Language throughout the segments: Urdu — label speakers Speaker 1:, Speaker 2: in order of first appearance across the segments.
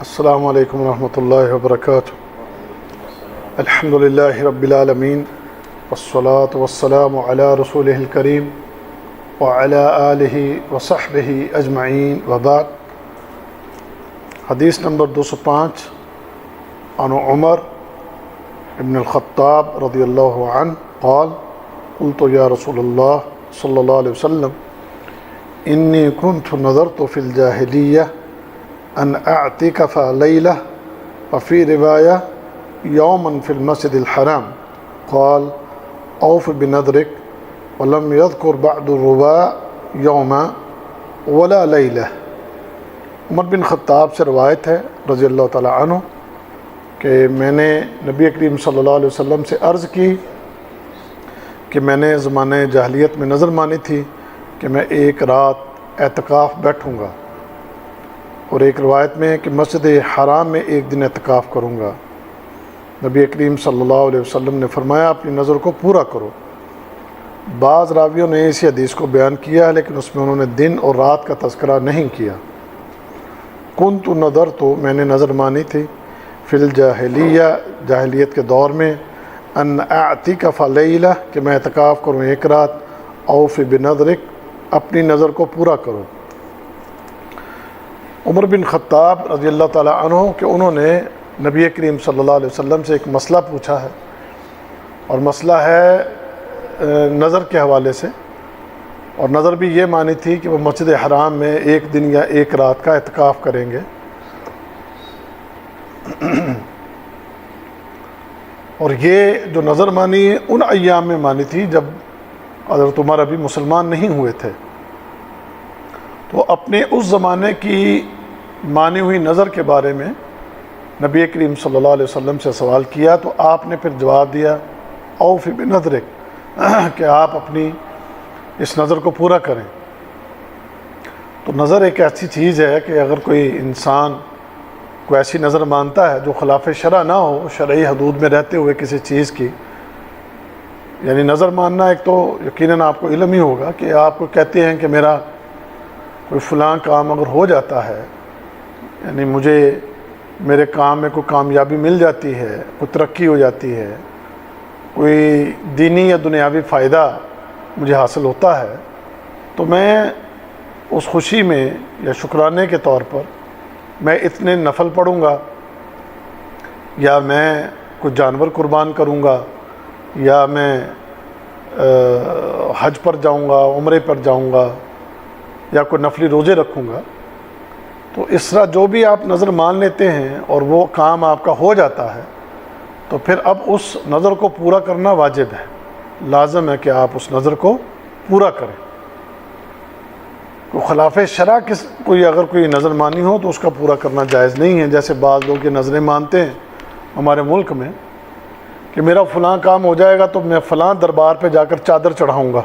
Speaker 1: السلام علیکم ورحمۃ اللہ وبرکاتہ۔ الحمدللہ رب العالمین والصلاة والسلام علی رسولہ الکریم وعلی آلہ وصحبہ اجمعین وبعد۔ حدیث نمبر 205 عن عمر ابن الخطاب رضی اللہ عنہ قال قلت یا رسول اللہ صلی اللہ علیہ وسلم انی کنت نظرت فی الجاہلیہ ان اعتکف لیلہ وفی روایہ یوما فی المسجد الحرام قال اوف بنذرک ولم یذکر بعد الرباع یوما ولا لیلہ۔ عمر بن خطاب سے روایت ہے رضی اللہ تعالی عنہ کہ میں نے نبی کریم صلی اللہ علیہ وسلم سے عرض کی کہ میں نے زمانہ جاہلیت میں نظر مانی تھی کہ میں ایک رات اعتکاف بیٹھوں گا، اور ایک روایت میں کہ مسجد حرام میں ایک دن اعتکاف کروں گا۔ نبی کریم صلی اللہ علیہ وسلم نے فرمایا اپنی نظر کو پورا کرو۔ بعض راویوں نے اسی حدیث کو بیان کیا ہے لیکن اس میں انہوں نے دن اور رات کا تذکرہ نہیں کیا۔ کنت نظر تو میں نے نظر مانی تھی فی الجاہلیہ جاہلیت کے دور میں ان اعتکف لیلہ کہ میں اعتکاف کروں ایک رات، اوف بنذرک اپنی نظر کو پورا کرو۔ عمر بن خطاب رضی اللہ تعالیٰ عنہ کہ انہوں نے نبی کریم صلی اللہ علیہ وسلم سے ایک مسئلہ پوچھا ہے، اور مسئلہ ہے نظر کے حوالے سے، اور نظر بھی یہ مانی تھی کہ وہ مسجد حرام میں ایک دن یا ایک رات کا اعتکاف کریں گے۔ اور یہ جو نظر مانی ان ایام میں مانی تھی جب حضرت عمر ابھی مسلمان نہیں ہوئے تھے، تو اپنے اس زمانے کی مانی ہوئی نظر کے بارے میں نبی کریم صلی اللہ علیہ وسلم سے سوال کیا، تو آپ نے پھر جواب دیا اوف بنذرک کہ آپ اپنی اس نظر کو پورا کریں۔ تو نظر ایک ایسی چیز ہے کہ اگر کوئی انسان کوئی ایسی نظر مانتا ہے جو خلاف شرع نہ ہو، شرعی حدود میں رہتے ہوئے کسی چیز کی، یعنی نظر ماننا ایک تو یقیناً آپ کو علم ہی ہوگا کہ آپ کو کہتے ہیں کہ میرا کوئی فلاں کام اگر ہو جاتا ہے، یعنی مجھے میرے کام میں کوئی کامیابی مل جاتی ہے، کوئی ترقی ہو جاتی ہے، کوئی دینی یا دنیاوی فائدہ مجھے حاصل ہوتا ہے، تو میں اس خوشی میں یا شکرانے کے طور پر میں اتنے نفل پڑھوں گا، یا میں کوئی جانور قربان کروں گا، یا میں حج پر جاؤں گا، عمرے پر جاؤں گا، یا کوئی نفلی روزے رکھوں گا۔ تو اس طرح جو بھی آپ نظر مان لیتے ہیں اور وہ کام آپ کا ہو جاتا ہے، تو پھر اب اس نظر کو پورا کرنا واجب ہے، لازم ہے کہ آپ اس نظر کو پورا کریں۔ تو خلاف شرع کوئی اگر کوئی نظر مانی ہو تو اس کا پورا کرنا جائز نہیں ہے، جیسے بعض لوگ یہ نظریں مانتے ہیں ہمارے ملک میں کہ میرا فلاں کام ہو جائے گا تو میں فلاں دربار پہ جا کر چادر چڑھاؤں گا،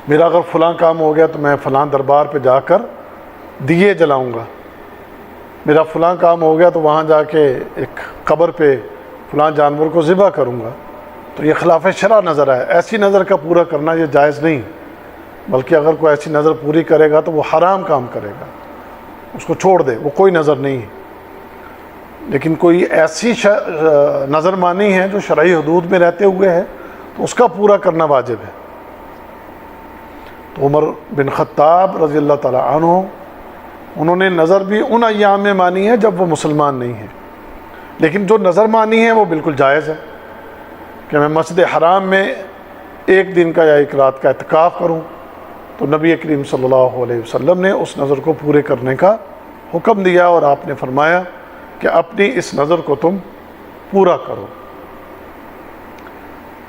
Speaker 1: میرا اگر فلاں کام ہو گیا تو میں فلاں دربار پہ جا کر دیے جلاؤں گا، میرا فلاں کام ہو گیا تو وہاں جا کے ایک قبر پہ فلاں جانور کو ذبح کروں گا۔ تو یہ خلاف شرع نظر ہے، ایسی نظر کا پورا کرنا یہ جائز نہیں، بلکہ اگر کوئی ایسی نظر پوری کرے گا تو وہ حرام کام کرے گا، اس کو چھوڑ دے، وہ کوئی نظر نہیں ہے۔ لیکن کوئی ایسی نظر مانی ہے جو شرعی حدود میں رہتے ہوئے ہے تو اس کا پورا کرنا واجب ہے۔ تو عمر بن خطاب رضی اللہ تعالی عنہ انہوں نے نظر بھی ان ایام میں مانی ہے جب وہ مسلمان نہیں ہیں، لیکن جو نظر مانی ہے وہ بالکل جائز ہے کہ میں مسجد حرام میں ایک دن کا یا ایک رات کا اعتکاف کروں۔ تو نبی کریم صلی اللہ علیہ وسلم نے اس نظر کو پورے کرنے کا حکم دیا، اور آپ نے فرمایا کہ اپنی اس نظر کو تم پورا کرو۔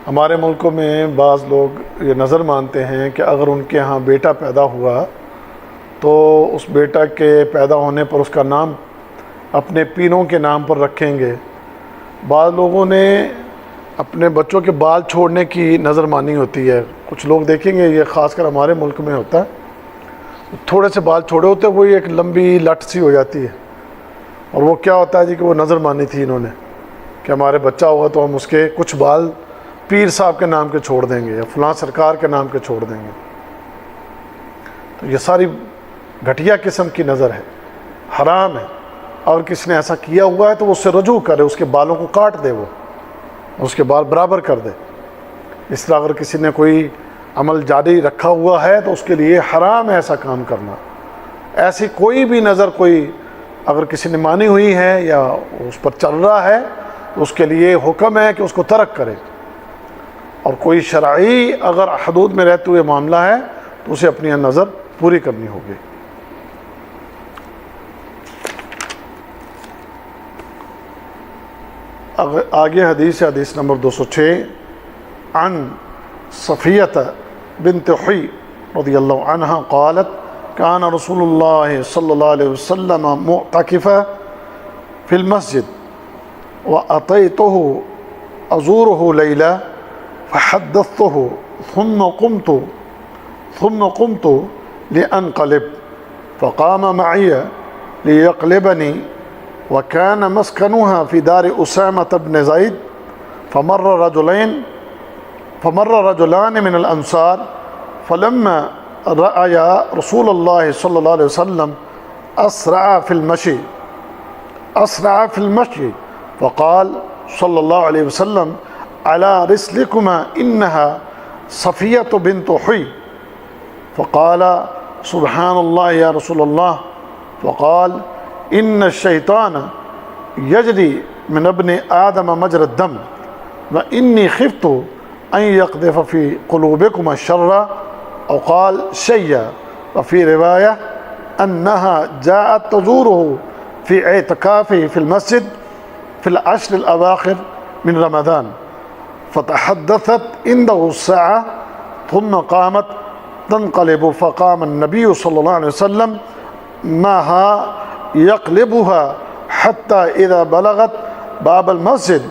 Speaker 1: ہمارے ملکوں میں بعض لوگ یہ نظر مانتے ہیں کہ اگر ان کے ہاں بیٹا پیدا ہوا تو اس بیٹا کے پیدا ہونے پر اس کا نام اپنے پیروں کے نام پر رکھیں گے۔ بعض لوگوں نے اپنے بچوں کے بال چھوڑنے کی نظر مانی ہوتی ہے، کچھ لوگ دیکھیں گے یہ خاص کر ہمارے ملک میں ہوتا ہے، تھوڑے سے بال چھوڑے ہوتے ہیں وہ ایک لمبی لٹ سی ہو جاتی ہے، اور وہ کیا ہوتا ہے جی کہ وہ نظر مانی تھی انہوں نے کہ ہمارے بچہ ہوگا تو ہم اس کے کچھ بال پیر صاحب کے نام کے چھوڑ دیں گے یا فلاں سرکار کے نام کے چھوڑ دیں گے۔ تو یہ ساری گھٹیا قسم کی نظر ہے، حرام ہے، اور کسی نے ایسا کیا ہوا ہے تو وہ اس سے رجوع کرے، اس کے بالوں کو کاٹ دے، وہ اس کے بال برابر کر دے۔ اس طرح اگر کسی نے کوئی عمل جاری رکھا ہوا ہے تو اس کے لیے حرام ہے ایسا کام کرنا۔ ایسی کوئی بھی نظر کوئی اگر کسی نے مانی ہوئی ہے یا اس پر چل رہا ہے تو اس کے لیے حکم ہے کہ اس کو ترک کرے، اور کوئی شرعی اگر حدود میں رہتے ہوئے معاملہ ہے تو اسے اپنی نظر پوری کرنی ہوگی۔ آگے حدیث ہے، حدیث نمبر 206، عن صفیۃ بنت حی رضی اللہ عنہ قالت کان رسول اللہ صلی اللہ علیہ وسلم معتکفا فی المسجد وأتيته أزوره ليلة فحدثته ثم قمت لأنقلب فقام معي ليقلبني وكان مسكنها في دار أسامة بن زيد فمر رجلان من الأنصار فلما رأيا رسول الله صلى الله عليه وسلم أسرع في المشي فقال صلى الله عليه وسلم على رسلكما إنها صفية بنت حي فقال سبحان الله يا رسول الله فقال إن الشيطان يجري من ابن آدم مجرى الدم وإني خفت أن يقذف في قلوبكما الشر أو قال شيئا وفي رواية أنها جاءت تزوره في اعتكافه في المسجد في العشر الأواخر من رمضان فتحدثت عنده الساعة ثم قامت تنقلب فقام النبي صلى الله عليه وسلم معها يقلبها حتى إذا بلغت باب المسجد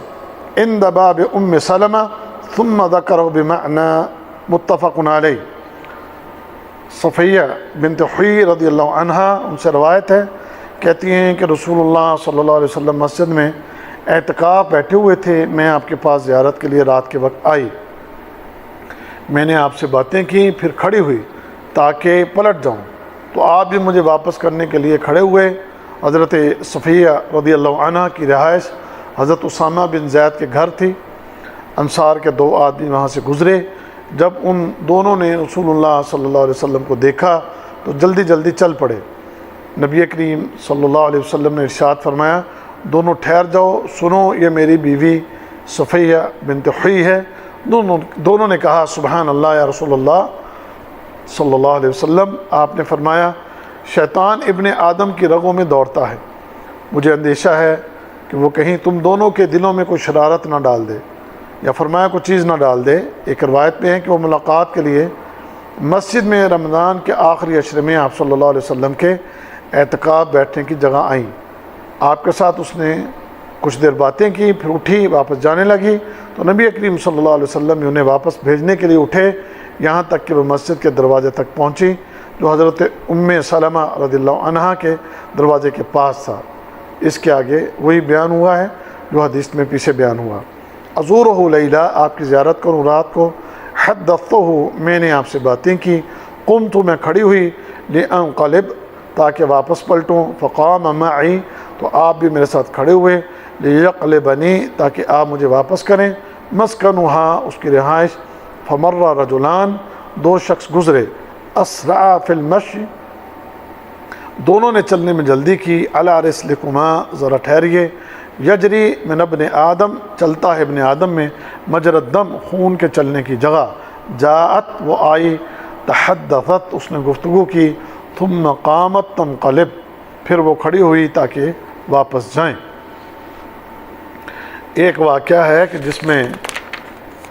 Speaker 1: عند باب أم سلمة ثم ذكره بمعنى متفق علیہ۔ صفیہ بنت حی رضی اللہ عنہا ان سے روایت ہے، کہتی ہیں کہ رسول اللہ صلی اللہ علیہ وسلم مسجد میں اعتکاف بیٹھے ہوئے تھے، میں آپ کے پاس زیارت کے لیے رات کے وقت آئی، میں نے آپ سے باتیں کی، پھر کھڑی ہوئی تاکہ پلٹ جاؤں، تو آپ بھی مجھے واپس کرنے کے لیے کھڑے ہوئے۔ حضرت صفیہ رضی اللہ عنہ کی رہائش حضرت اسامہ بن زید کے گھر تھی، انصار کے دو آدمی وہاں سے گزرے، جب ان دونوں نے رسول اللہ صلی اللہ علیہ وسلم کو دیکھا تو جلدی جلدی چل پڑے۔ نبی کریم صلی اللہ علیہ وسلم نے ارشاد فرمایا دونوں ٹھہر جاؤ، سنو یہ میری بیوی صفیہ بنت حی ہے۔ دونوں نے کہا سبحان اللہ یا رسول اللہ صلی اللہ علیہ وسلم۔ آپ نے فرمایا شیطان ابن آدم کی رگوں میں دوڑتا ہے، مجھے اندیشہ ہے کہ وہ کہیں تم دونوں کے دلوں میں کوئی شرارت نہ ڈال دے، یا فرمایا کوئی چیز نہ ڈال دے۔ ایک روایت میں ہے کہ وہ ملاقات کے لیے مسجد میں رمضان کے آخری عشرے میں آپ صلی اللہ علیہ وسلم کے اعتکاف بیٹھنے کی جگہ آئیں، آپ کے ساتھ اس نے کچھ دیر باتیں کی، پھر اٹھی واپس جانے لگی، تو نبی کریم صلی اللہ علیہ وسلم نے انہیں واپس بھیجنے کے لیے اٹھے، یہاں تک کہ وہ مسجد کے دروازے تک پہنچی جو حضرت ام سلمہ رضی اللہ عنہا کے دروازے کے پاس تھا۔ اس کے آگے وہی بیان ہوا ہے جو حدیث میں پیچھے بیان ہوا۔ ازورہ لیلہ، آپ کی زیارت کروں رات کو، حدثتہ، میں نے آپ سے باتیں کی، قمت، میں کھڑی ہوئی، لانقلب، تاکہ واپس پلٹوں، فقام معی، تو آپ بھی میرے ساتھ کھڑے ہوئے، لیقلبنی، تاکہ آپ مجھے واپس کریں، مسکنھا، اس کی رہائش، فمر رجلان، دو شخص گزرے، اسرع فی المشی، دونوں نے چلنے میں جلدی کی، علی رسلکما، ذرا ٹھہریے، یجری من ابن آدم، چلتا ہے ابن آدم میں، مجرى الدم، خون کے چلنے کی جگہ، جاءت، وہ آئی، تحدثت، اس نے گفتگو کی، ثم قامت تنقلب، پھر وہ کھڑی ہوئی تاکہ واپس جائیں۔ ایک واقعہ ہے کہ جس میں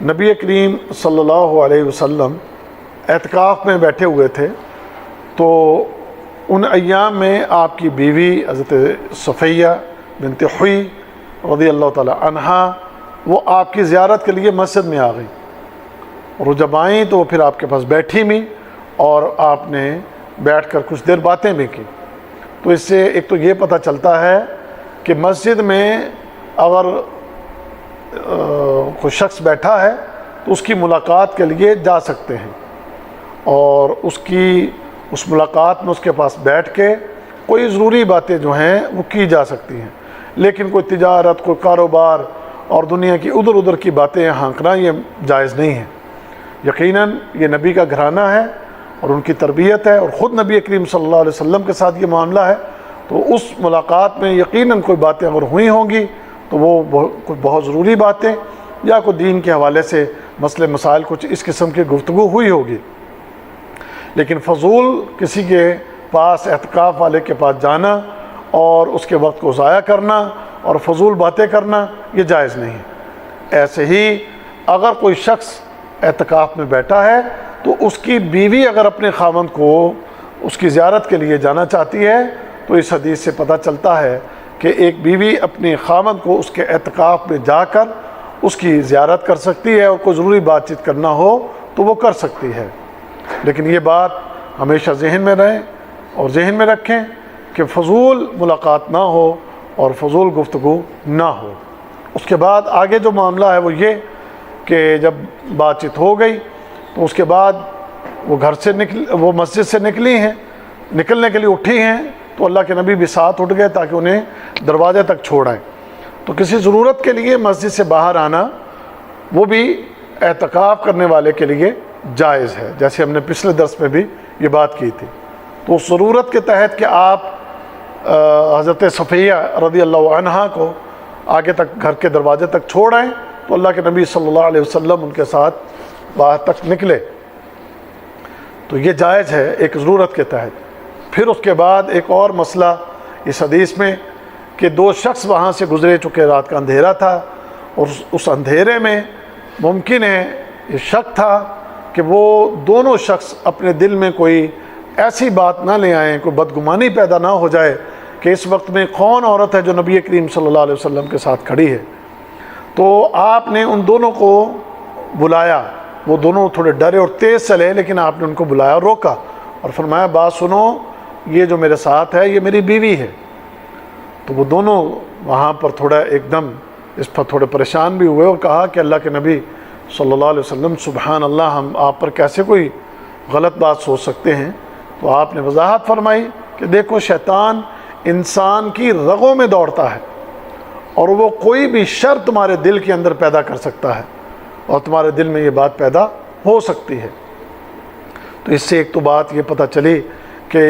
Speaker 1: نبی کریم صلی اللہ علیہ وسلم اعتکاف میں بیٹھے ہوئے تھے، تو ان ایام میں آپ کی بیوی حضرت صفیہ بنت حی رضی اللہ تعالی عنہا وہ آپ کی زیارت کے لیے مسجد میں آ گئی، اور وہ جب آئیں تو وہ پھر آپ کے پاس بیٹھی بھی، اور آپ نے بیٹھ کر کچھ دیر باتیں بھی کی۔ تو اس سے ایک تو یہ پتہ چلتا ہے کہ مسجد میں اگر کوئی شخص بیٹھا ہے تو اس کی ملاقات کے لیے جا سکتے ہیں، اور اس ملاقات میں اس کے پاس بیٹھ کے کوئی ضروری باتیں جو ہیں وہ کی جا سکتی ہیں، لیکن کوئی تجارت، کوئی کاروبار اور دنیا کی ادھر ادھر کی باتیں ہانکنا یہ جائز نہیں ہے۔ یقیناً یہ نبی کا گھرانہ ہے اور ان کی تربیت ہے، اور خود نبی کریم صلی اللہ علیہ وسلم کے ساتھ یہ معاملہ ہے، تو اس ملاقات میں یقیناً کوئی باتیں اگر ہوئی ہوں گی تو وہ کوئی بہت ضروری باتیں یا کوئی دین کے حوالے سے مسئلے مسائل کچھ اس قسم کی گفتگو ہوئی ہوگی۔ لیکن فضول کسی کے پاس، اعتکاف والے کے پاس جانا اور اس کے وقت کو ضائع کرنا اور فضول باتیں کرنا یہ جائز نہیں ہے۔ ایسے ہی اگر کوئی شخص اعتکاف میں بیٹھا ہے تو اس کی بیوی اگر اپنے خاوند کو اس کی زیارت کے لیے جانا چاہتی ہے تو اس حدیث سے پتہ چلتا ہے کہ ایک بیوی اپنے خاوند کو اس کے اعتکاف میں جا کر اس کی زیارت کر سکتی ہے، اور کوئی ضروری بات چیت کرنا ہو تو وہ کر سکتی ہے۔ لیکن یہ بات ہمیشہ ذہن میں رہے اور ذہن میں رکھیں کہ فضول ملاقات نہ ہو اور فضول گفتگو نہ ہو۔ اس کے بعد آگے جو معاملہ ہے وہ یہ کہ جب بات چیت ہو گئی تو اس کے بعد وہ گھر سے وہ مسجد سے نکلی ہیں، نکلنے کے لیے اٹھی ہیں تو اللہ کے نبی بھی ساتھ اٹھ گئے تاکہ انہیں دروازے تک چھوڑائیں۔ تو کسی ضرورت کے لیے مسجد سے باہر آنا وہ بھی اعتکاف کرنے والے کے لیے جائز ہے، جیسے ہم نے پچھلے درس میں بھی یہ بات کی تھی۔ تو اس ضرورت کے تحت کہ آپ حضرت صفیہ رضی اللہ عنہا کو آگے تک گھر کے دروازے تک چھوڑ آئیں تو اللہ کے نبی صلی اللہ علیہ وسلم ان کے ساتھ باہر تک نکلے، تو یہ جائز ہے ایک ضرورت کے تحت۔ پھر اس کے بعد ایک اور مسئلہ اس حدیث میں کہ دو شخص وہاں سے گزرے، چونکہ رات کا اندھیرا تھا اور اس اندھیرے میں ممکن ہے، یہ شک تھا کہ وہ دونوں شخص اپنے دل میں کوئی ایسی بات نہ لے آئیں، کوئی بدگمانی پیدا نہ ہو جائے کہ اس وقت میں کون عورت ہے جو نبی کریم صلی اللہ علیہ وسلم کے ساتھ کھڑی ہے۔ تو آپ نے ان دونوں کو بلایا، وہ دونوں تھوڑے ڈرے اور تیز چلے، لیکن آپ نے ان کو بلایا اور روکا اور فرمایا بات سنو، یہ جو میرے ساتھ ہے یہ میری بیوی ہے۔ تو وہ دونوں وہاں پر تھوڑا ایک دم اس پر تھوڑے پریشان بھی ہوئے اور کہا کہ اللہ کے نبی صلی اللہ علیہ وسلم سبحان اللہ، ہم آپ پر کیسے کوئی غلط بات سوچ سکتے ہیں؟ تو آپ نے وضاحت فرمائی کہ دیکھو شیطان انسان کی رگوں میں دوڑتا ہے اور وہ کوئی بھی شر تمہارے دل کے اندر پیدا کر سکتا ہے اور تمہارے دل میں یہ بات پیدا ہو سکتی ہے۔ تو اس سے ایک تو بات یہ پتہ چلی کہ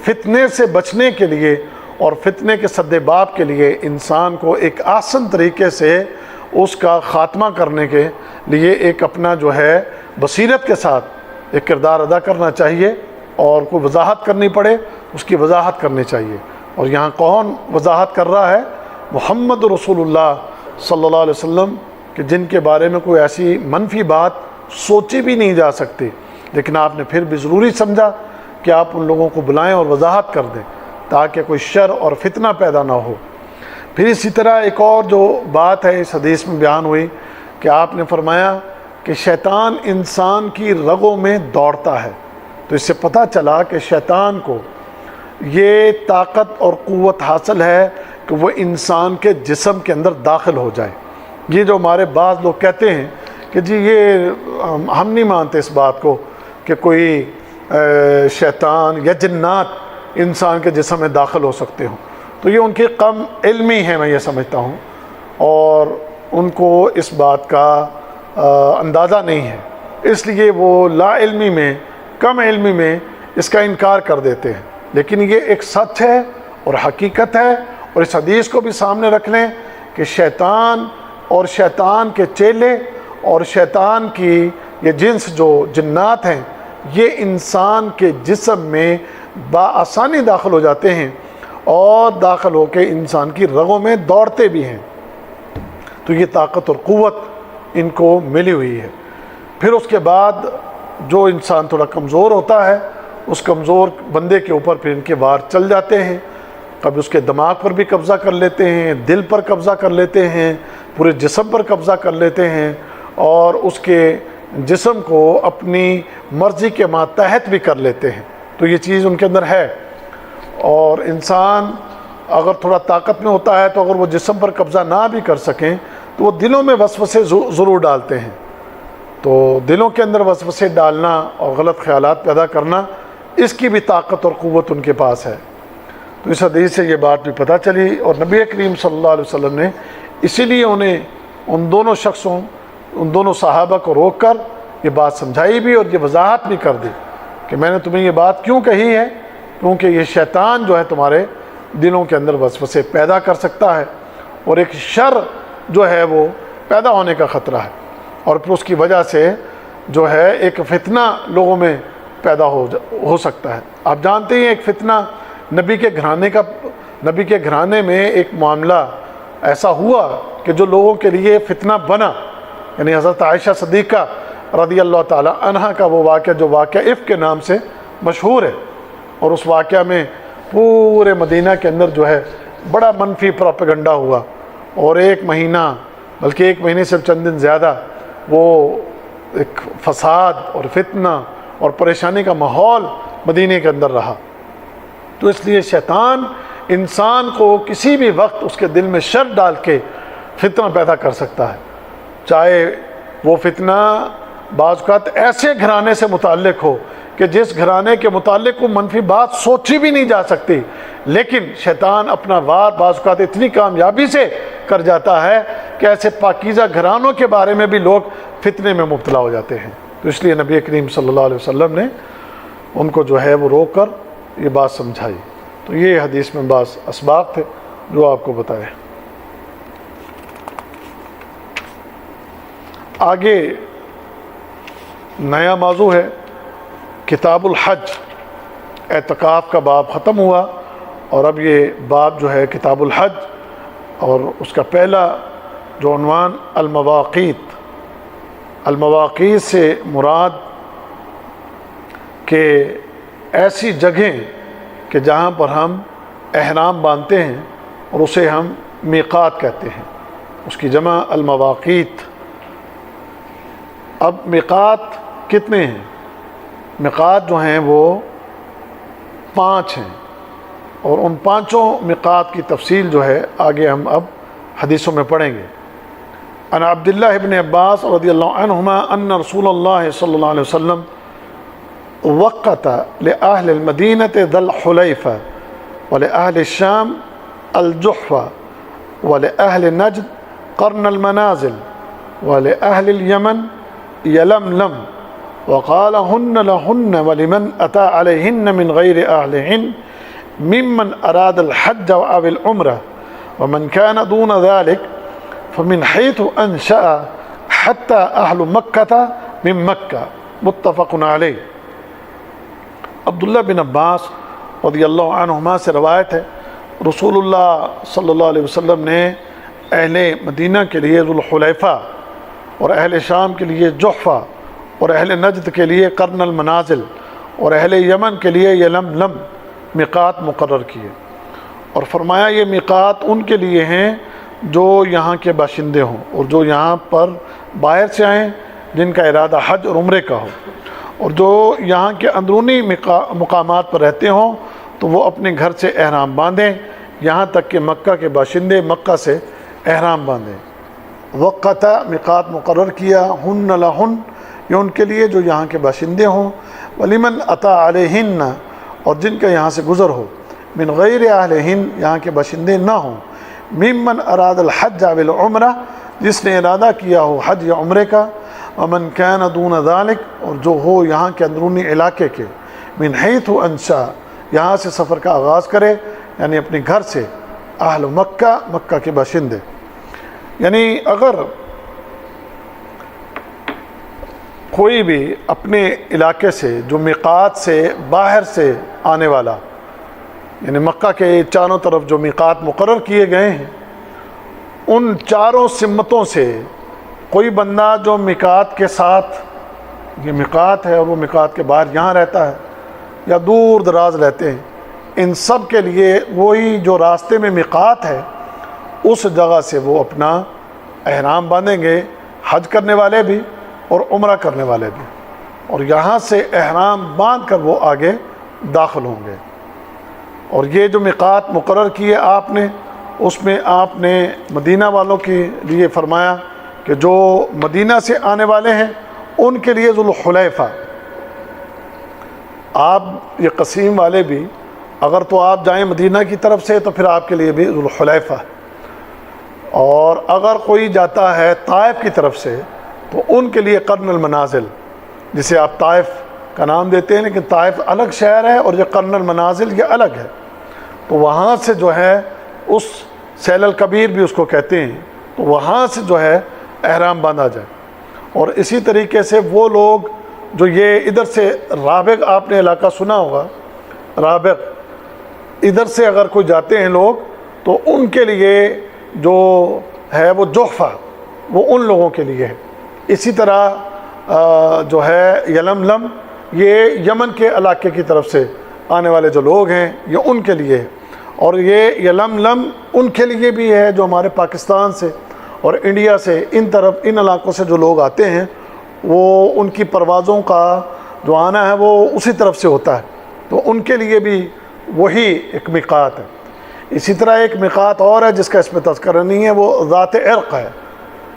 Speaker 1: فتنے سے بچنے کے لیے اور فتنے کے سد باب کے لیے انسان کو ایک آسن طریقے سے اس کا خاتمہ کرنے کے لیے ایک اپنا جو ہے بصیرت کے ساتھ ایک کردار ادا کرنا چاہیے، اور کوئی وضاحت کرنی پڑے اس کی وضاحت کرنی چاہیے۔ اور یہاں کون وضاحت کر رہا ہے؟ محمد رسول اللہ صلی اللہ علیہ وسلم، کہ جن کے بارے میں کوئی ایسی منفی بات سوچی بھی نہیں جا سکتی، لیکن آپ نے پھر بھی ضروری سمجھا کہ آپ ان لوگوں کو بلائیں اور وضاحت کر دیں تاکہ کوئی شر اور فتنہ پیدا نہ ہو۔ پھر اسی طرح ایک اور جو بات ہے اس حدیث میں بیان ہوئی کہ آپ نے فرمایا کہ شیطان انسان کی رگوں میں دوڑتا ہے۔ تو اس سے پتہ چلا کہ شیطان کو یہ طاقت اور قوت حاصل ہے کہ وہ انسان کے جسم کے اندر داخل ہو جائے۔ یہ جو ہمارے بعض لوگ کہتے ہیں کہ جی یہ ہم نہیں مانتے اس بات کو کہ کوئی شیطان یا جنات انسان کے جسم میں داخل ہو سکتے ہوں، تو یہ ان کی کم علمی ہے، میں یہ سمجھتا ہوں، اور ان کو اس بات کا اندازہ نہیں ہے، اس لیے وہ لا علمی میں، کم علمی میں اس کا انکار کر دیتے ہیں۔ لیکن یہ ایک سچ ہے اور حقیقت ہے، اور اس حدیث کو بھی سامنے رکھ لیں کہ شیطان اور شیطان کے چیلے اور شیطان کی یہ جنس جو جنات ہیں یہ انسان کے جسم میں بآسانی داخل ہو جاتے ہیں اور داخل ہو کے انسان کی رگوں میں دوڑتے بھی ہیں۔ تو یہ طاقت اور قوت ان کو ملی ہوئی ہے۔ پھر اس کے بعد جو انسان تھوڑا کمزور ہوتا ہے، اس کمزور بندے کے اوپر پھر ان کے وار چل جاتے ہیں، کبھی اس کے دماغ پر بھی قبضہ کر لیتے ہیں، دل پر قبضہ کر لیتے ہیں، پورے جسم پر قبضہ کر لیتے ہیں، اور اس کے جسم کو اپنی مرضی کے ماتحت بھی کر لیتے ہیں۔ تو یہ چیز ان کے اندر ہے، اور انسان اگر تھوڑا طاقت میں ہوتا ہے تو اگر وہ جسم پر قبضہ نہ بھی کر سکیں تو وہ دلوں میں وسوسے ضرور ڈالتے ہیں۔ تو دلوں کے اندر وسوسے ڈالنا اور غلط خیالات پیدا کرنا، اس کی بھی طاقت اور قوت ان کے پاس ہے۔ تو اس حدیث سے یہ بات بھی پتہ چلی، اور نبی کریم صلی اللہ علیہ وسلم نے اسی لیے انہیں ان دونوں صحابہ کو روک کر یہ بات سمجھائی بھی اور یہ وضاحت بھی کر دی کہ میں نے تمہیں یہ بات کیوں کہی ہے، کیونکہ یہ شیطان جو ہے تمہارے دلوں کے اندر وسوسے پیدا کر سکتا ہے، اور ایک شر جو ہے وہ پیدا ہونے کا خطرہ ہے، اور پھر اس کی وجہ سے جو ہے ایک فتنہ لوگوں میں پیدا ہو سکتا ہے۔ آپ جانتے ہیں ایک فتنہ نبی کے گھرانے میں ایک معاملہ ایسا ہوا کہ جو لوگوں کے لیے فتنہ بنا، یعنی حضرت عائشہ صدیقہ رضی اللہ تعالی عنہ کا وہ واقعہ جو واقعہ افک کے نام سے مشہور ہے، اور اس واقعہ میں پورے مدینہ کے اندر جو ہے بڑا منفی پروپیگنڈا ہوا، اور ایک مہینے سے چند دن زیادہ وہ ایک فساد اور فتنہ اور پریشانی کا ماحول مدینہ کے اندر رہا۔ تو اس لیے شیطان انسان کو کسی بھی وقت اس کے دل میں شر ڈال کے فتنہ پیدا کر سکتا ہے، چاہے وہ فتنہ بعض اوقات ایسے گھرانے سے متعلق ہو کہ جس گھرانے کے متعلق وہ منفی بات سوچی بھی نہیں جا سکتی، لیکن شیطان اپنا وار بعض اوقات اتنی کامیابی سے کر جاتا ہے کہ ایسے پاکیزہ گھرانوں کے بارے میں بھی لوگ فتنے میں مبتلا ہو جاتے ہیں۔ تو اس لیے نبی کریم صلی اللہ علیہ وسلم نے ان کو جو ہے وہ روک کر یہ بات سمجھائی۔ تو یہ حدیث میں بعض اسباق تھے جو آپ کو بتائے۔ آگے نیا موضوع ہے کتاب الحج، اعتکاف کا باب ختم ہوا، اور اب یہ باب جو ہے کتاب الحج، اور اس کا پہلا جو عنوان المواقیت سے مراد کہ ایسی جگہیں کہ جہاں پر ہم احرام باندھتے ہیں اور اسے ہم میقات کہتے ہیں، اس کی جمع المواقیت۔ اب میقات کتنے ہیں؟ میقات جو ہیں وہ 5 ہیں، اور ان 5 میقات کی تفصیل جو ہے آگے ہم اب حدیثوں میں پڑھیں گے۔ عن عبداللہ ابن عباس رضی اللہ عنہما ان رسول اللہ صلی اللہ علیہ وسلم وقت لأہل المدینہ ذی الحلیفہ ولأہل الشام الجحفہ ولأہل نجد قرن المنازل ولأہل الیمن یلملم وقال ہن لہن ولمن اتی علیہن من غیر اہلہن ممن اراد الحج او العمرہ ومن كان دون ذلك فمن حيث انشأ حتى اہل مکہ من مکہ متفق علیہ۔ عبداللہ بن عباس رضی اللہ عنہما سے روایت ہے، رسول اللہ صلی اللہ علیہ وسلم نے اہل مدینہ کے لیے ذو الحلیفہ اور اہل شام کے لیے جحفہ اور اہل نجد کے لیے قرن المنازل اور اہل یمن کے لیے یلملم میقات مقرر کیے، اور فرمایا یہ میقات ان کے لیے ہیں جو یہاں کے باشندے ہوں اور جو یہاں پر باہر سے آئیں جن کا ارادہ حج اور عمرے کا ہو، اور جو یہاں کے اندرونی مقامات پر رہتے ہوں تو وہ اپنے گھر سے احرام باندھیں، یہاں تک کہ مکہ کے باشندے مکہ سے احرام باندھیں۔ وقت میقات مقرر کیا، ہن لہن یہ ان کے لیے جو یہاں کے باشندے ہوں، ولمن اتی علیہن اور جن کا یہاں سے گزر ہو، من غیر اہلہن یہاں کے باشندے نہ ہوں، ممن اراد الحج او العمرہ جس نے ارادہ کیا ہو حج یا عمرے کا، ومن کان دون ذلک اور جو ہو یہاں کے اندرونی علاقے کے، من حیث انشا یہاں سے سفر کا آغاز کرے یعنی اپنے گھر سے، اہل مکہ مکہ کے باشندے۔ یعنی اگر کوئی بھی اپنے علاقے سے جو میقات سے باہر سے آنے والا، یعنی مکہ کے چاروں طرف جو میقات مقرر کیے گئے ہیں ان چاروں سمتوں سے کوئی بندہ جو میقات کے ساتھ، یہ میقات ہے اور وہ میقات کے باہر یہاں رہتا ہے یا دور دراز رہتے ہیں، ان سب کے لیے وہی جو راستے میں میقات ہے اس جگہ سے وہ اپنا احرام باندھیں گے، حج کرنے والے بھی اور عمرہ کرنے والے بھی، اور یہاں سے احرام باندھ کر وہ آگے داخل ہوں گے۔ اور یہ جو میقات مقرر کیے آپ نے، اس میں آپ نے مدینہ والوں کے لیے فرمایا کہ جو مدینہ سے آنے والے ہیں ان کے لیے ذو الحلیفہ، آپ یہ قصیم والے بھی اگر تو آپ جائیں مدینہ کی طرف سے تو پھر آپ کے لیے بھی ذوالحلیفہ ہے، اور اگر کوئی جاتا ہے طائف کی طرف سے تو ان کے لیے قرن المنازل، جسے آپ طائف کا نام دیتے ہیں، لیکن طائف الگ شہر ہے اور یہ قرن المنازل یہ الگ ہے۔ تو وہاں سے جو ہے اس سیل الکبیر بھی اس کو کہتے ہیں، تو وہاں سے جو ہے احرام باندھا جائے۔ اور اسی طریقے سے وہ لوگ جو یہ ادھر سے رابغ، آپ نے علاقہ سنا ہوگا، رابغ ادھر سے اگر کوئی جاتے ہیں لوگ تو ان کے لیے جو ہے وہ جحفہ، وہ ان لوگوں کے لیے ہے۔ اسی طرح جو ہے یلملم، یہ یمن کے علاقے کی طرف سے آنے والے جو لوگ ہیں یہ ان کے لیے ہے، اور یہ یلملم ان کے لیے بھی ہے جو ہمارے پاکستان سے اور انڈیا سے ان علاقوں سے جو لوگ آتے ہیں، وہ ان کی پروازوں کا جو آنا ہے وہ اسی طرف سے ہوتا ہے، تو ان کے لیے بھی وہی ایک میقات ہے۔ اسی طرح ایک میقات اور ہے جس کا اس میں تذکرہ نہیں ہے، وہ ذات عرق ہے،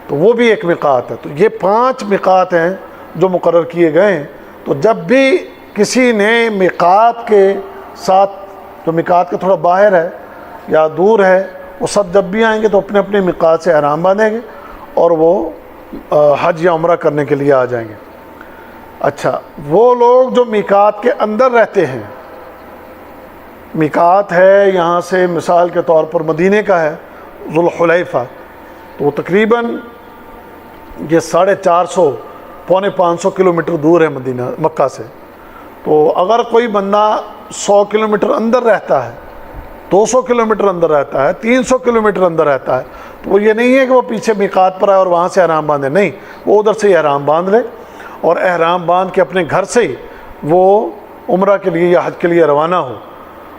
Speaker 1: تو وہ بھی ایک میقات ہے۔ تو یہ 5 میقات ہیں جو مقرر کیے گئے ہیں۔ تو جب بھی کسی نے میقات کے ساتھ، جو میقات کے تھوڑا باہر ہے یا دور ہے، وہ سب جب بھی آئیں گے تو اپنے اپنے میقات سے احرام باندھیں گے اور وہ حج یا عمرہ کرنے کے لیے آ جائیں گے۔ اچھا، وہ لوگ جو میقات کے اندر رہتے ہیں، میقات ہے یہاں سے مثال کے طور پر مدینے کا ہے ذوالحلیفہ، تو وہ تقریباً یہ 450 پونے 500 کلومیٹر دور ہے مدینہ مکہ سے۔ تو اگر کوئی بندہ 100 کلومیٹر اندر رہتا ہے، 200 کلومیٹر اندر رہتا ہے، 300 کلومیٹر اندر رہتا ہے، تو وہ یہ نہیں ہے کہ وہ پیچھے میقات پر آئے اور وہاں سے احرام باندھے، نہیں، وہ ادھر سے ہی احرام باندھ لے اور احرام باندھ کے اپنے گھر سے ہی وہ عمرہ کے لیے یا حج کے لیے روانہ ہو۔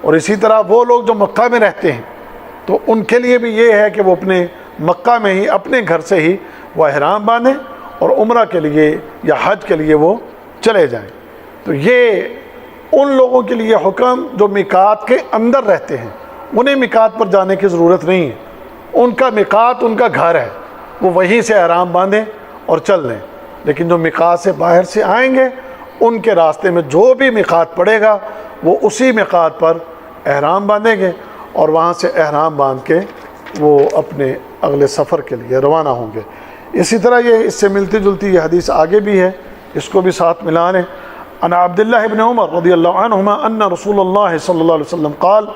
Speaker 1: اور اسی طرح وہ لوگ جو مکہ میں رہتے ہیں تو ان کے لیے بھی یہ ہے کہ وہ اپنے مکہ میں ہی اپنے گھر سے ہی وہ احرام باندھیں اور عمرہ کے لیے یا حج کے لیے وہ چلے جائیں۔ تو یہ ان لوگوں کے لیے حکم جو میقات کے اندر رہتے ہیں، انہیں میقات پر جانے کی ضرورت نہیں ہے، ان کا میقات ان کا گھر ہے، وہ وہیں سے احرام باندھیں اور چل لیں۔ لیکن جو میقات سے باہر سے آئیں گے، ان کے راستے میں جو بھی میقات پڑے گا وہ اسی میقات پر احرام باندھیں گے اور وہاں سے احرام باندھ کے وہ اپنے اگلے سفر کے لیے روانہ ہوں گے۔ اسی طرح یہ اس سے ملتی جلتی یہ حدیث آگے بھی ہے، اس کو بھی ساتھ ملا لیں۔ عن عبداللہ ابن عمر رضی اللہ عنہما ان رسول اللہ صلی اللہ علیہ وسلم قال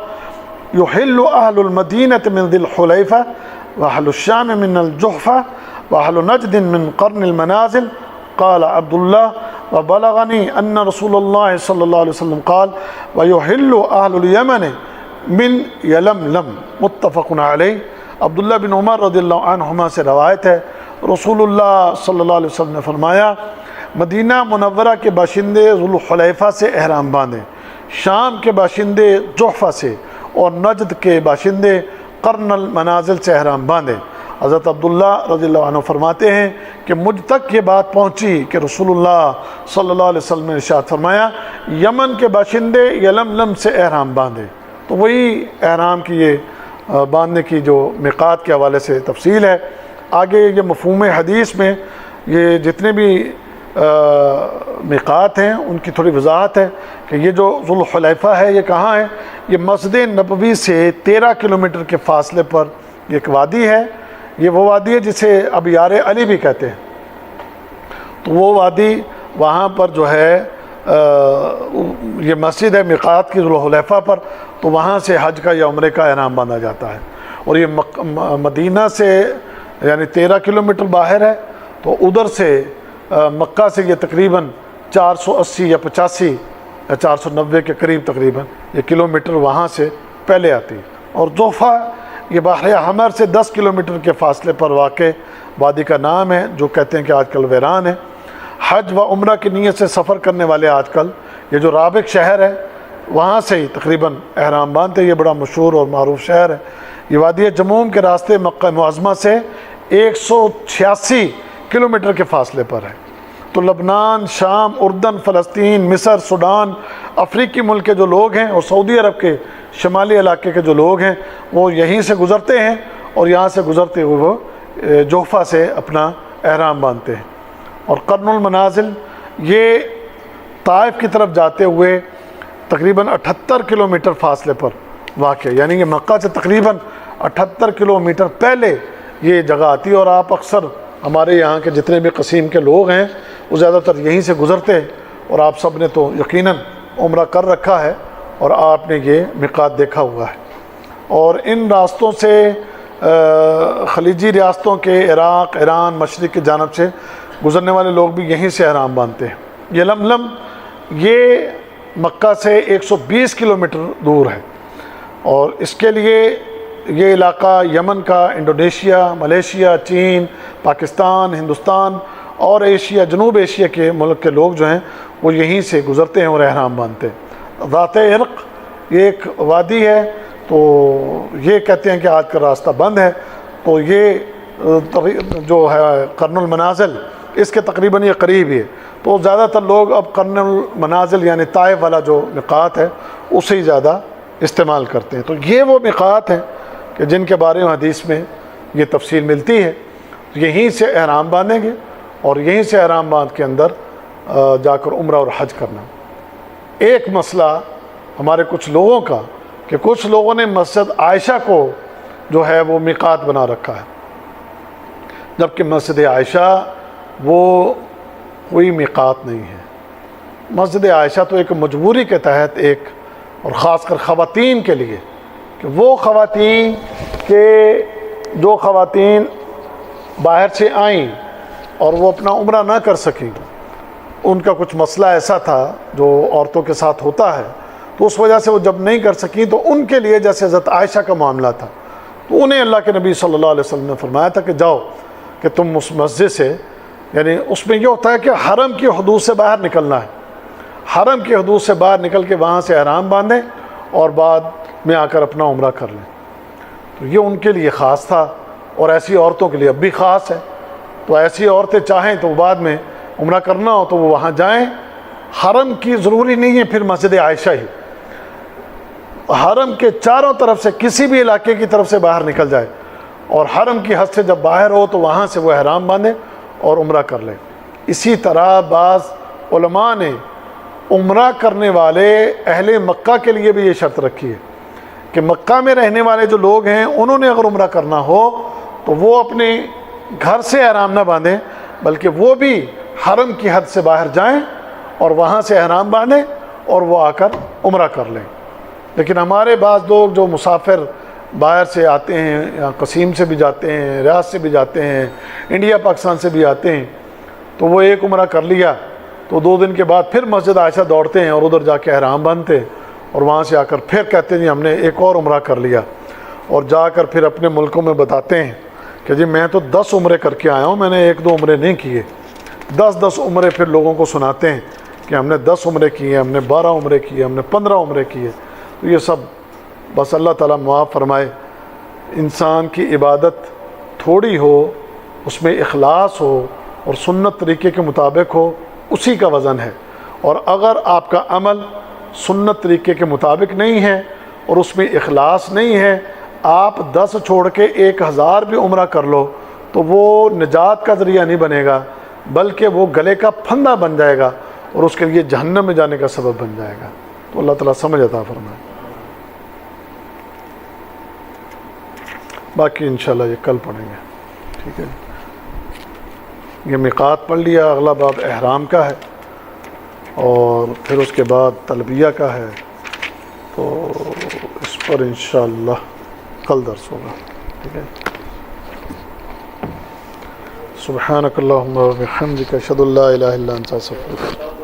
Speaker 1: يحل اہل المدینة من ذی الحلیفہ واہل الشام من الجحفہ واہل نجد من قرن المنازل قال عبداللہ وبلغنی ان رسول اللہ صلی اللہ علیہ وسلم قال ويحل اہل الیمن من یلملم متفق علیہ۔ عبداللہ بن عمر رضی اللہ عنہما سے روایت ہے، رسول اللہ صلی اللہ علیہ وسلم نے فرمایا، مدینہ منورہ کے باشندے ذوالحلیفہ سے احرام باندھیں، شام کے باشندے جحفہ سے اور نجد کے باشندے قرن المنازل سے احرام باندھیں۔ حضرت عبداللہ رضی اللہ عنہ فرماتے ہیں کہ مجھ تک یہ بات پہنچی کہ رسول اللہ صلی اللہ علیہ وسلم نے ارشاد فرمایا، یمن کے باشندے یلملم سے احرام باندھیں۔ تو وہی احرام کی یہ باندھنے کی جو میقات کے حوالے سے تفصیل ہے۔ آگے یہ مفہوم حدیث میں یہ جتنے بھی میقات ہیں ان کی تھوڑی وضاحت ہے کہ یہ جو ذوالحلیفہ ہے یہ کہاں ہے؟ یہ مسجد نبوی سے 13 کلومیٹر کے فاصلے پر ایک وادی ہے۔ یہ وہ وادی ہے جسے اب یار علی بھی کہتے ہیں۔ تو وہ وادی، وہاں پر جو ہے یہ مسجد ہے میقات کی ذوالحلیفہ پر، تو وہاں سے حج کا یا عمرے کا احرام باندھا جاتا ہے۔ اور یہ مدینہ سے یعنی 13 کلومیٹر باہر ہے، تو ادھر سے مکہ سے یہ تقریباً 480 یا 85 یا 490 کے قریب تقریباً یہ کلومیٹر وہاں سے پہلے آتی ہے۔ اور جحفہ یہ بحر حمر سے 10 کلومیٹر کے فاصلے پر واقع وادی کا نام ہے، جو کہتے ہیں کہ آج کل ویران ہے۔ حج و عمرہ کی نیت سے سفر کرنے والے آج کل یہ جو رابغ شہر ہے وہاں سے ہی تقریباً احرام باندھتے، یہ بڑا مشہور اور معروف شہر ہے۔ یہ وادی جموم کے راستے مکہ معظمہ سے 186 کلومیٹر کے فاصلے پر ہے۔ تو لبنان، شام، اردن، فلسطین، مصر، سوڈان، افریقی ملک کے جو لوگ ہیں اور سعودی عرب کے شمالی علاقے کے جو لوگ ہیں وہ یہیں سے گزرتے ہیں اور یہاں سے گزرتے ہوئے وہ جحفہ سے اپنا احرام باندھتے ہیں۔ اور قرن المنازل یہ طائف کی طرف جاتے ہوئے تقریباً 78 کلومیٹر فاصلے پر واقع ہے، یعنی کہ مکہ سے تقریباً 78 کلومیٹر پہلے یہ جگہ آتی ہے، اور آپ اکثر ہمارے یہاں کے جتنے بھی قصیم کے لوگ ہیں وہ زیادہ تر یہیں سے گزرتے ہیں، اور آپ سب نے تو یقیناً عمرہ کر رکھا ہے اور آپ نے یہ میقات دیکھا ہوا ہے۔ اور ان راستوں سے خلیجی ریاستوں کے عراق، ایران، مشرق کی جانب سے گزرنے والے لوگ بھی یہیں سے احرام باندھتے ہیں۔ یہ لملم یہ مکہ سے 120 کلومیٹر دور ہے، اور اس کے لیے یہ علاقہ یمن کا، انڈونیشیا، ملیشیا، چین، پاکستان، ہندوستان اور ایشیا، جنوب ایشیا کے ملک کے لوگ جو ہیں وہ یہیں سے گزرتے ہیں اور احرام باندھتے ہیں۔ ذات عرق یہ ایک وادی ہے، تو یہ کہتے ہیں کہ آج کا راستہ بند ہے، تو یہ جو ہے قرن المنازل اس کے تقریباً یہ قریب ہی ہے، تو زیادہ تر لوگ اب قرن المنازل یعنی طائف والا جو میقات ہے اسے ہی زیادہ استعمال کرتے ہیں۔ تو یہ وہ میقات ہیں کہ جن کے بارے میں حدیث میں یہ تفصیل ملتی ہے، یہیں سے احرام باندھیں گے اور یہیں سے احرام باندھ کے اندر جا کر عمرہ اور حج کرنا۔ ایک مسئلہ ہمارے کچھ لوگوں کا کہ کچھ لوگوں نے مسجد عائشہ کو جو ہے وہ میقات بنا رکھا ہے، جبکہ مسجد عائشہ وہ کوئی میقات نہیں ہے۔ مسجد عائشہ تو ایک مجبوری کے تحت ایک، اور خاص کر خواتین کے لیے، کہ وہ خواتین کہ جو خواتین باہر سے آئیں اور وہ اپنا عمرہ نہ کر سکیں، ان کا کچھ مسئلہ ایسا تھا جو عورتوں کے ساتھ ہوتا ہے، تو اس وجہ سے وہ جب نہیں کر سکیں تو ان کے لیے جیسے حضرت عائشہ کا معاملہ تھا، تو انہیں اللہ کے نبی صلی اللہ علیہ وسلم نے فرمایا تھا کہ جاؤ کہ تم اس مسجد سے، یعنی اس میں یہ ہوتا ہے کہ حرم کی حدود سے باہر نکلنا ہے، حرم کی حدود سے باہر نکل کے وہاں سے احرام باندھیں اور بعد میں آ کر اپنا عمرہ کر لیں۔ تو یہ ان کے لیے خاص تھا، اور ایسی عورتوں کے لیے اب بھی خاص ہے۔ تو ایسی عورتیں چاہیں تو بعد میں عمرہ کرنا ہو تو وہ وہاں جائیں، حرم کی ضروری نہیں ہے پھر مسجد عائشہ ہی، حرم کے چاروں طرف سے کسی بھی علاقے کی طرف سے باہر نکل جائے، اور حرم کی حد سے جب باہر ہو تو وہاں سے وہ احرام باندھے اور عمرہ کر لیں۔ اسی طرح بعض علماء نے عمرہ کرنے والے اہل مکہ کے لیے بھی یہ شرط رکھی ہے کہ مکہ میں رہنے والے جو لوگ ہیں انہوں نے اگر عمرہ کرنا ہو تو وہ اپنے گھر سے احرام نہ باندھیں، بلکہ وہ بھی حرم کی حد سے باہر جائیں اور وہاں سے احرام باندھیں اور وہ آ کر عمرہ کر لیں۔ لیکن ہمارے بعض لوگ جو مسافر باہر سے آتے ہیں، یا قصیم سے بھی جاتے ہیں، ریاض سے بھی جاتے ہیں، انڈیا پاکستان سے بھی آتے ہیں، تو وہ ایک عمرہ کر لیا تو 2 دن کے بعد پھر مسجد عائشہ دوڑتے ہیں اور ادھر جا کے احرام باندھتے ہیں، اور وہاں سے آ کر پھر کہتے ہیں جی ہم نے ایک اور عمرہ کر لیا، اور جا کر پھر اپنے ملکوں میں بتاتے ہیں کہ جی میں تو 10 عمرے کر کے آیا ہوں، میں نے 1-2 عمرے نہیں کیے۔ 10 عمرے پھر لوگوں کو سناتے ہیں کہ ہم نے 10 عمرے کیے، ہم نے 12 عمرے کیے، ہم نے 15 عمرے کیے۔ تو یہ سب بس اللہ تعالیٰ معاف فرمائے، انسان کی عبادت تھوڑی ہو، اس میں اخلاص ہو اور سنت طریقے کے مطابق ہو، اسی کا وزن ہے۔ اور اگر آپ کا عمل سنت طریقے کے مطابق نہیں ہے اور اس میں اخلاص نہیں ہے، آپ 10 چھوڑ کے 1000 بھی عمرہ کر لو تو وہ نجات کا ذریعہ نہیں بنے گا، بلکہ وہ گلے کا پھندا بن جائے گا اور اس کے لیے جہنم میں جانے کا سبب بن جائے گا۔ تو اللہ تعالیٰ سمجھ عطا فرمائے۔ باقی انشاءاللہ یہ کل پڑھیں گے، ٹھیک ہے۔ یہ میقات پڑھ لیا، اگلا باب احرام کا ہے اور پھر اس کے بعد تلبیہ کا ہے، تو اس پر انشاءاللہ کل درس ہوگا، ٹھیک ہے۔ سبحانک اللہم و بحمدک اشہد ان لا الہ الا انت استغفرک۔